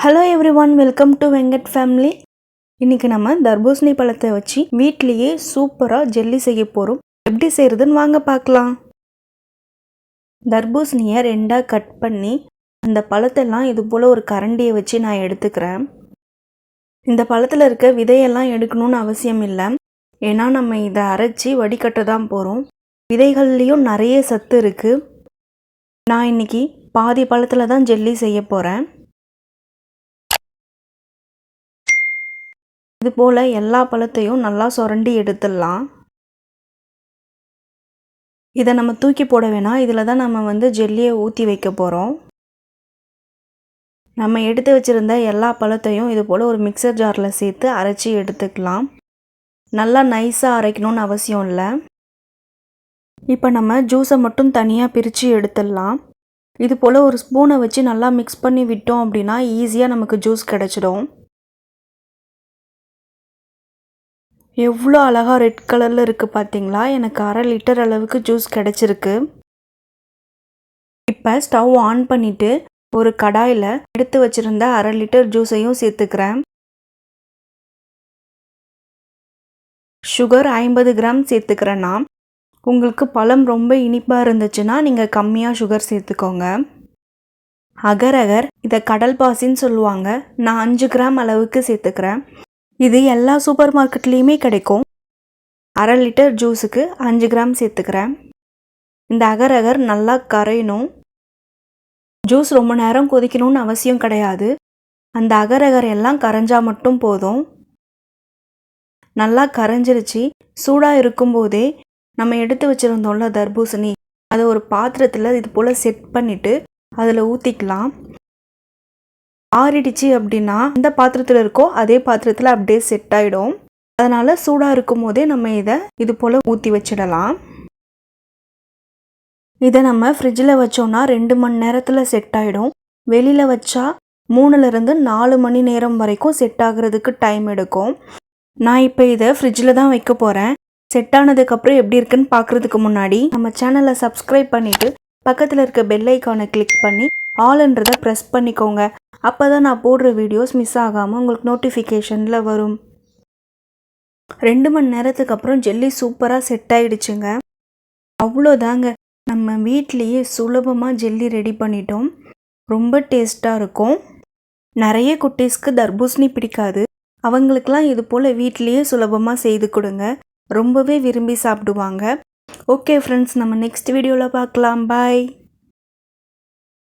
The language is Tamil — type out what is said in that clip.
Hello everyone, welcome to venkat family. இன்னைக்கு நம்ம தர்பூசணி பழத்தை வச்சு வீட்லயே சூப்பரா ஜெல்லி செய்ய போறோம். எப்படி செய்யறதுன்னு வாங்க பார்க்கலாம். தர்பூசணியை ரெண்டா கட் பண்ணி அந்த பழத்தெல்லாம் இது போல ஒரு கரண்டியை வச்சு நான் எடுத்துக்கிறேன். இந்த பழத்துல இருக்க விதையெல்லாம் எடுக்கணும்னு அவசியம் இல்லை. ஏன்னா நம்ம இதை அரைச்சி வடிகட்ட தான் போறோம். விதைகள்லயும் நிறைய சத்து இருக்கு. நான் இன்னைக்கு பாதி பழத்துல தான் ஜெல்லி செய்ய போறேன். இது போல் எல்லா பழத்தையும் நல்லா சுரண்டி எடுத்துடலாம். இதை நம்ம தூக்கி போட வேணாம். இதில் தான் நம்ம ஜெல்லியை ஊற்றி வைக்க போகிறோம். நம்ம எடுத்து வச்சுருந்த எல்லா பழத்தையும் இது போல் ஒரு மிக்சர் ஜாரில் சேர்த்து அரைச்சி எடுத்துக்கலாம். நல்லா நைஸாக அரைக்கணும்னு அவசியம் இல்லை. இப்போ நம்ம ஜூஸை மட்டும் தனியாக பிரித்து எடுத்துடலாம். இது போல் ஒரு ஸ்பூனை வச்சு நல்லா மிக்ஸ் பண்ணி விட்டோம் அப்படின்னா ஈஸியாக நமக்கு ஜூஸ் கிடச்சிடும். எவ்வளோ அழகாக ரெட் கலரில் இருக்குது பார்த்தீங்களா? எனக்கு 1/2 லிட்டர் அளவுக்கு ஜூஸ் கிடச்சிருக்கு. இப்போ ஸ்டவ் ஆன் பண்ணிவிட்டு ஒரு கடாயில் எடுத்து வச்சுருந்த 1/2 லிட்டர் ஜூஸையும் சேர்த்துக்கிறேன். சுகர் 50 கிராம் சேர்த்துக்கிறேன்னா, உங்களுக்கு பழம் ரொம்ப இனிப்பாக இருந்துச்சுன்னா நீங்கள் கம்மியாக சுகர் சேர்த்துக்கோங்க. அகர் இதை கடல் பாசின்னு சொல்லுவாங்க. நான் 5 கிராம் அளவுக்கு சேர்த்துக்கிறேன். இது எல்லா சூப்பர் மார்க்கெட்லேயுமே கிடைக்கும். 1/2 லிட்டர் ஜூஸுக்கு 5 கிராம் சேர்த்துக்கிறேன். இந்த அகர் நல்லா கரையணும். ஜூஸ் ரொம்ப நேரம் கொதிக்கணும்னு அவசியம் கிடையாது. அந்த அகர் எல்லாம் கரைஞ்சா மட்டும் போதும். நல்லா கரைஞ்சிருச்சு. சூடாக இருக்கும்போதே நம்ம எடுத்து வச்சுருந்தோம்ல தர்பூசணி, அதை ஒரு பாத்திரத்தில் இது போல் செட் பண்ணிவிட்டு அதில் ஊற்றிக்கலாம். ஆறிடுச்சு அப்படின்னா எந்த பாத்திரத்தில் இருக்கோ அதே பாத்திரத்தில் அப்படியே செட் ஆகிடும். அதனால் சூடாக இருக்கும் போதே நம்ம இதை இது போல் ஊற்றி வச்சிடலாம். இதை நம்ம ஃப்ரிட்ஜில் வச்சோன்னா 2 மணி நேரத்தில் செட் ஆகிடும். வெளியில் வச்சா 3லேருந்து 4 மணி நேரம் வரைக்கும் செட் ஆகிறதுக்கு டைம் எடுக்கும். நான் இப்போ இதை ஃப்ரிட்ஜில் தான் வைக்க போகிறேன். செட் ஆனதுக்கப்புறம் எப்படி இருக்குன்னு பார்க்குறதுக்கு முன்னாடி நம்ம சேனலை சப்ஸ்கிரைப் பண்ணிவிட்டு பக்கத்தில் இருக்க பெல் ஐக்கானை கிளிக் பண்ணி ஆல்ன்றதை ப்ரெஸ் பண்ணிக்கோங்க. அப்போ தான் நான் போடுற வீடியோஸ் மிஸ் ஆகாமல் உங்களுக்கு நோட்டிஃபிகேஷனில் வரும். 2 மணி நேரத்துக்கு அப்புறம் ஜெல்லி சூப்பராக செட் ஆகிடுச்சுங்க. அவ்வளோதாங்க, நம்ம வீட்லேயே சுலபமாக ஜெல்லி ரெடி பண்ணிட்டோம். ரொம்ப டேஸ்ட்டாக இருக்கும். நிறைய குட்டீஸ்க்கு தர்பூசணி பிடிக்காது. அவங்களுக்கெல்லாம் இது போல் வீட்லேயே சுலபமாக செய்து கொடுங்க. ரொம்பவே விரும்பி சாப்பிடுவாங்க. ஓகே ஃப்ரெண்ட்ஸ், நம்ம நெக்ஸ்ட் வீடியோவில் பார்க்கலாம். பாய்.